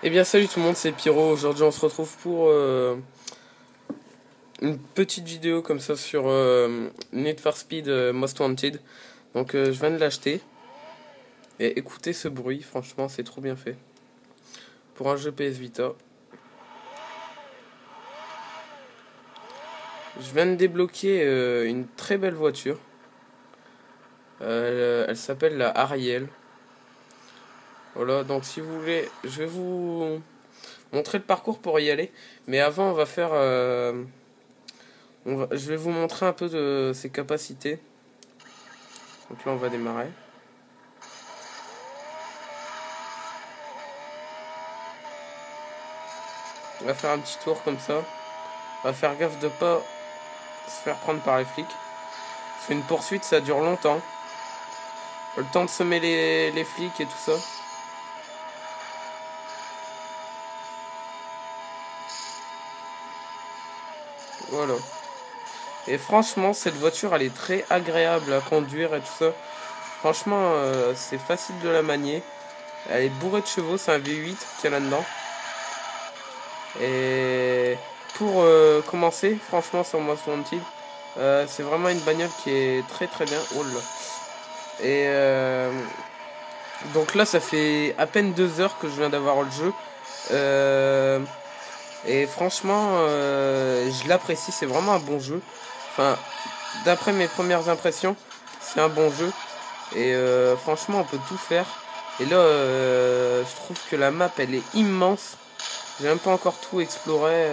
Eh bien salut tout le monde, c'est Pyro. Aujourd'hui on se retrouve pour une petite vidéo comme ça sur Need for Speed Most Wanted. Donc je viens de l'acheter. Et écoutez ce bruit, franchement c'est trop bien fait. Pour un jeu PS Vita. Je viens de débloquer une très belle voiture. Elle s'appelle la Ariel. Voilà, donc si vous voulez, je vais vous montrer le parcours pour y aller. Mais avant on va faire... je vais vous montrer un peu de ses capacités. Donc là on va démarrer. On va faire un petit tour comme ça. On va faire gaffe de pas se faire prendre par les flics. C'est une poursuite, ça dure longtemps. Le temps de semer les flics et tout ça. Voilà. Et franchement, cette voiture, elle est très agréable à conduire et tout ça. Franchement, c'est facile de la manier. Elle est bourrée de chevaux, c'est un V8 qu'il y a là-dedans. Et pour commencer, franchement, sur Most Wanted, c'est vraiment une bagnole qui est très très bien. Oh là. Et donc là, ça fait à peine 2 heures que je viens d'avoir le jeu. Et franchement, je l'apprécie, c'est vraiment un bon jeu. Enfin, d'après mes premières impressions, c'est un bon jeu. Et franchement, on peut tout faire. Et là, je trouve que la map, elle est immense. J'ai même pas encore tout exploré,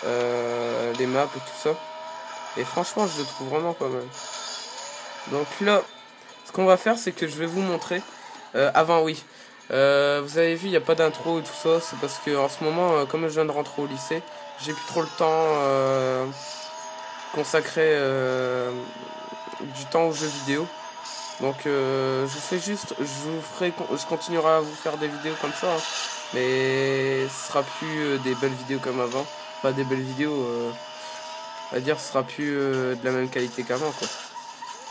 les maps et tout ça. Et franchement, je le trouve vraiment pas mal. Donc là, ce qu'on va faire, c'est que je vais vous montrer. Avant, oui. Vous avez vu, il n'y a pas d'intro et tout ça. C'est parce que en ce moment, comme je viens de rentrer au lycée, j'ai plus trop le temps consacré du temps aux jeux vidéo. Donc je fais juste, je continuerai à vous faire des vidéos comme ça, hein, mais ce sera plus des belles vidéos comme avant. Pas des belles vidéos, on va dire, ce sera plus de la même qualité qu'avant, quoi.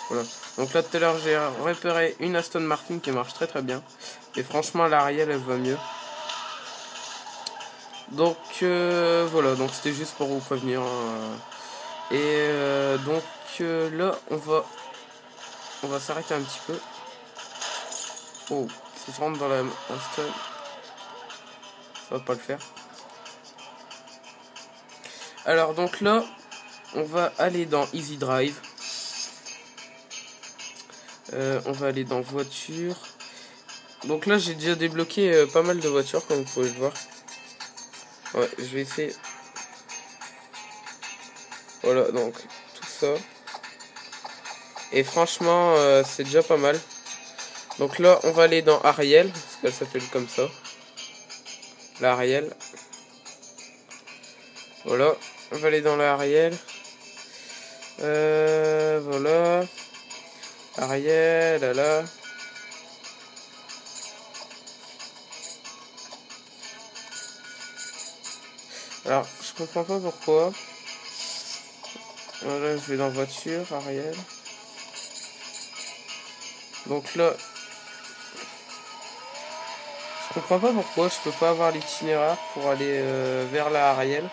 Voilà. Donc là tout à l'heure j'ai repéré une Aston Martin qui marche très très bien. Et franchement l'Ariel elle va mieux. Donc voilà, donc c'était juste pour vous prévenir. Et donc là on va s'arrêter un petit peu. Oh, si je rentre dans la Aston, ça va pas le faire. Alors donc là on va aller dans Easy Drive. On va aller dans voiture. Donc là j'ai déjà débloqué pas mal de voitures comme vous pouvez le voir. Ouais, je vais essayer. Voilà, donc tout ça. Et franchement c'est déjà pas mal. Donc là on va aller dans Ariel, parce qu'elle s'appelle comme ça. La Ariel. Voilà, on va aller dans la Ariel. Voilà. Ariel, là. Alors, je comprends pas pourquoi. Voilà, je vais dans voiture, Ariel. Donc là, je comprends pas pourquoi je peux pas avoir l'itinéraire pour aller vers la Ariel.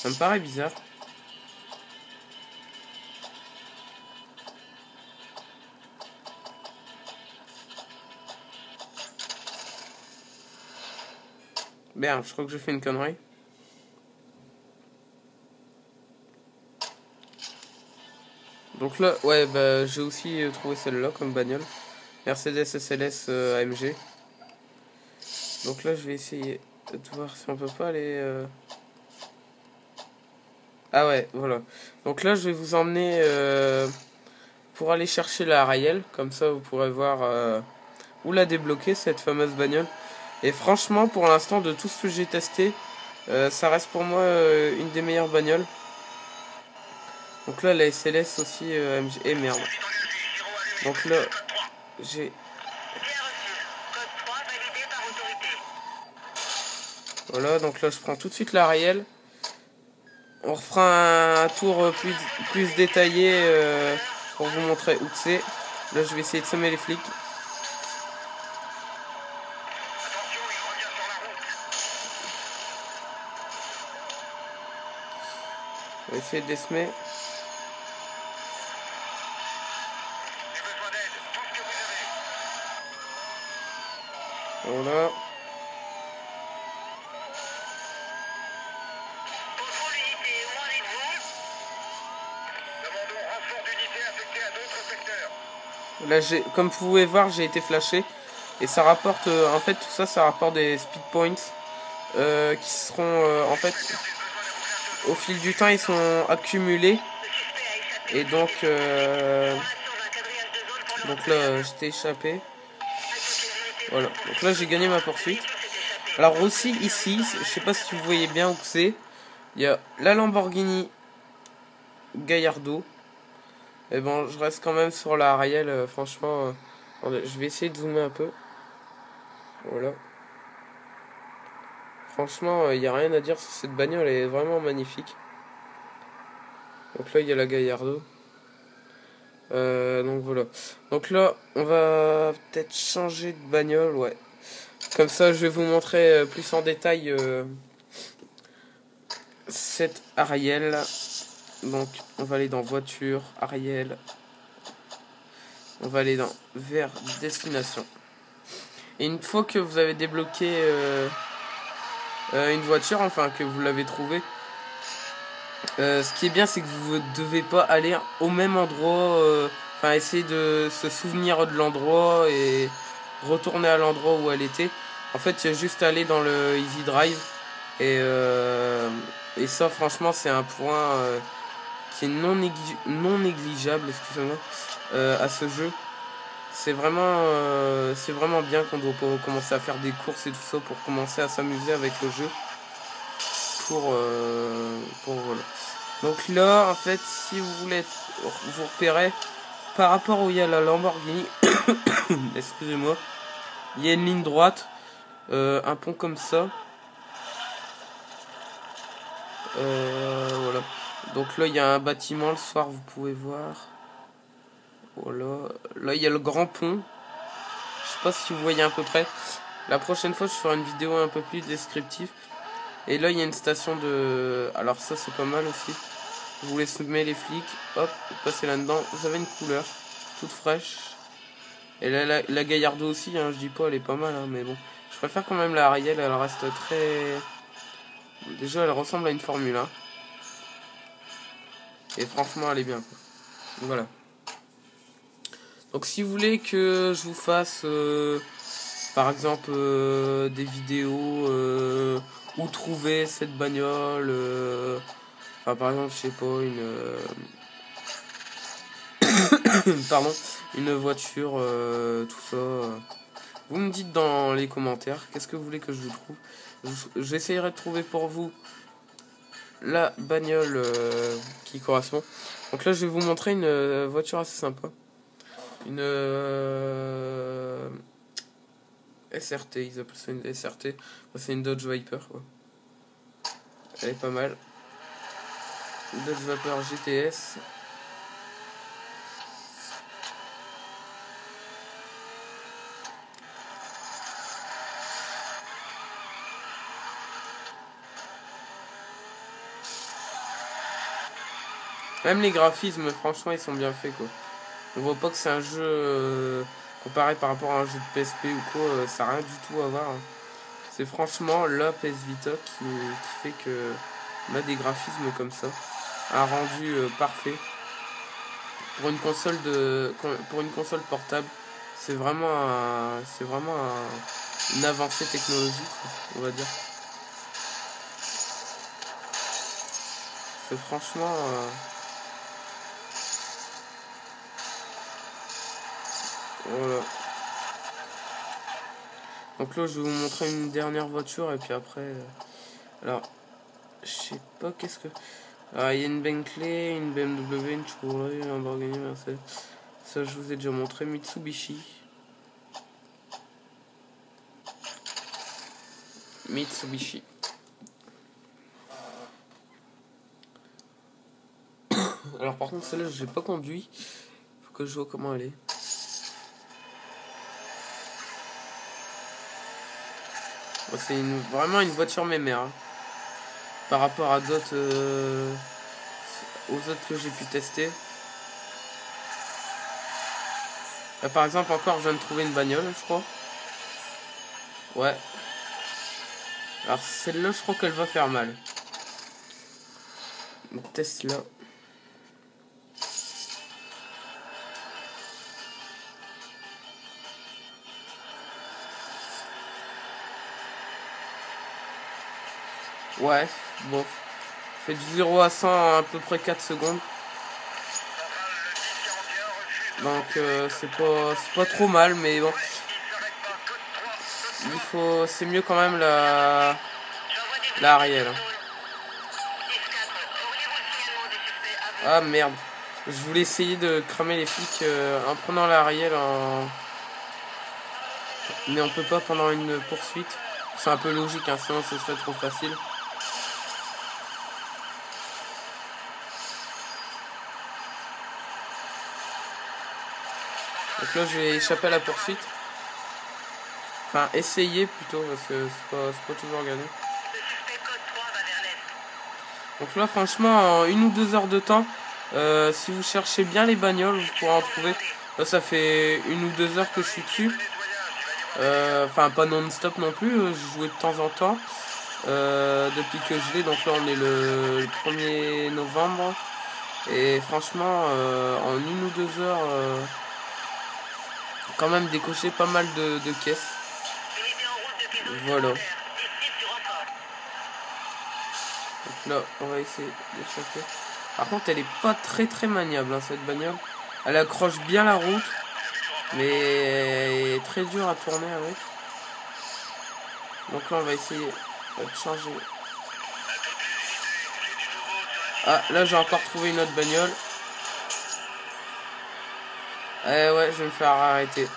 Ça me paraît bizarre. Merde, je crois que je fais une connerie. Donc là, ouais, bah j'ai aussi trouvé celle-là comme bagnole. Mercedes SLS AMG. Donc là, je vais essayer de voir si on peut pas aller... Ah ouais, voilà. Donc là, je vais vous emmener pour aller chercher la Ariel. Comme ça, vous pourrez voir où la débloquer, cette fameuse bagnole. Et franchement, pour l'instant, de tout ce que j'ai testé, ça reste pour moi une des meilleures bagnoles. Donc là, la SLS aussi, AMG. Eh merde. Donc là, j'ai... Voilà, donc là, je prends tout de suite la Ariel. On refera un tour plus détaillé pour vous montrer où c'est. Là, je vais essayer de semer les flics. On va essayer de les semer. Voilà. Là, comme vous pouvez voir, j'ai été flashé. Et ça rapporte, en fait, tout ça, ça rapporte des speed points qui seront, en fait, au fil du temps, ils sont accumulés. Et donc là, j'étais échappé. Voilà. Donc là, j'ai gagné ma poursuite. Alors aussi, ici, je sais pas si vous voyez bien où c'est. Il y a la Lamborghini Gallardo. Et bon, je reste quand même sur la Ariel, franchement. Je vais essayer de zoomer un peu. Voilà. Franchement, il n'y a rien à dire sur cette bagnole, elle est vraiment magnifique. Donc là, il y a la Gallardo. Donc voilà. Donc là, on va peut-être changer de bagnole, ouais. Comme ça, je vais vous montrer plus en détail cette Ariel. Donc, on va aller dans voiture, Ariel. On va aller dans vers destination. Et une fois que vous avez débloqué une voiture, enfin que vous l'avez trouvée, ce qui est bien, c'est que vous ne devez pas aller au même endroit. Enfin, essayer de se souvenir de l'endroit et retourner à l'endroit où elle était. En fait, il y a juste à aller dans le Easy Drive. Et ça, franchement, c'est un point qui est non négligeable, excusez-moi, à ce jeu. C'est vraiment bien qu'on doit commencer à faire des courses et tout ça pour commencer à s'amuser avec le jeu. Pour voilà. Donc là, en fait, si vous voulez vous repérer, par rapport où il y a la Lamborghini, excusez-moi, il y a une ligne droite, un pont comme ça. Voilà. Donc là, il y a un bâtiment, le soir, vous pouvez voir. Voilà. Là, il y a le grand pont. Je sais pas si vous voyez à peu près. La prochaine fois, je ferai une vidéo un peu plus descriptive. Et là, il y a une station de... Alors ça, c'est pas mal aussi. Vous laissez mettre les flics. Hop, vous passez là-dedans. Vous avez une couleur toute fraîche. Et là, la Gallardo aussi, hein, je dis pas, elle est pas mal, hein, mais bon. Je préfère quand même la Ariel, elle reste très... Déjà, elle ressemble à une Formule 1. Et franchement, elle est bien, quoi. Voilà. Donc si vous voulez que je vous fasse par exemple des vidéos où trouver cette bagnole, enfin par exemple je sais pas pardon, une voiture, tout ça, vous me dites dans les commentaires qu'est-ce que vous voulez que je vous trouve. J'essayerai de trouver pour vous la bagnole qui correspond. Donc là je vais vous montrer une voiture assez sympa. Une SRT, ils appellent ça une SRT. C'est une Dodge Viper, quoi. Elle est pas mal. Dodge Viper GTS. Même les graphismes, franchement, ils sont bien faits, quoi. On voit pas que c'est un jeu comparé par rapport à un jeu de PSP ou quoi, ça n'a rien du tout à voir. Hein. C'est franchement la PS Vita qui fait que on a des graphismes comme ça, un rendu parfait pour une console portable. C'est vraiment une avancée technologique, on va dire. C'est franchement voilà. Donc là, je vais vous montrer une dernière voiture et puis après. Alors, je sais pas qu'est-ce que. Alors, il y a une Bentley, une BMW, une Chevrolet, une Lamborghini, Mercedes. Ça, je vous ai déjà montré. Mitsubishi. Alors par contre celle-là j'ai pas conduit. Faut que je vois comment elle est. Bon, c'est vraiment une voiture mémère. Hein. Par rapport à d'autres... aux autres que j'ai pu tester. Là, par exemple encore je viens de trouver une bagnole je crois. Ouais. Alors celle-là je crois qu'elle va faire mal. Une Tesla. Ouais, bon. Fait du 0 à 100 en à peu près 4 secondes. Donc c'est pas trop mal, mais bon. C'est mieux quand même la Ariel. Hein. Ah merde. Je voulais essayer de cramer les flics en prenant la Ariel mais on peut pas pendant une poursuite. C'est un peu logique, hein, sinon ce serait trop facile. Donc là je vais échapper à la poursuite. Enfin essayer plutôt parce que c'est pas toujours gagné. Donc là franchement en 1 ou 2 heures de temps, si vous cherchez bien les bagnoles vous pourrez en trouver. Là ça fait 1 ou 2 heures que je suis dessus. Enfin pas non-stop non plus, je jouais de temps en temps. Depuis que je l'ai, donc là on est le 1er novembre. Et franchement en 1 ou 2 heures quand même décoché pas mal de caisses. Voilà. Donc là on va essayer d'échapper. Par contre elle est pas très maniable hein, cette bagnole. Elle accroche bien la route. Mais elle est très dure à tourner avec. Donc là on va essayer de changer. Ah là j'ai encore trouvé une autre bagnole. Ouais je vais me faire arrêter.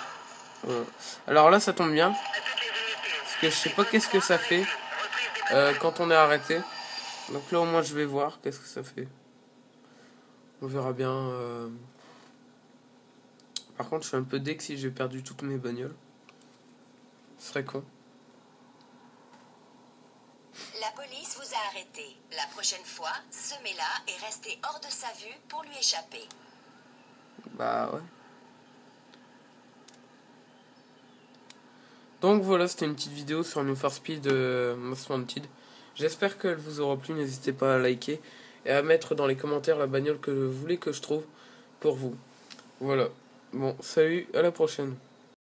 Voilà. Alors là ça tombe bien. Parce que je sais pas qu'est-ce que ça fait quand on est arrêté. Donc là au moins je vais voir qu'est-ce que ça fait. On verra bien. Par contre je suis un peu deck si j'ai perdu toutes mes bagnoles. Ce serait con. La police vous a arrêté. La prochaine fois, semez-la et restez hors de sa vue pour lui échapper. Bah ouais. Donc voilà, c'était une petite vidéo sur Need for Speed Most Wanted. J'espère qu'elle vous aura plu. N'hésitez pas à liker et à mettre dans les commentaires la bagnole que vous voulez que je trouve pour vous. Voilà. Bon, salut, à la prochaine.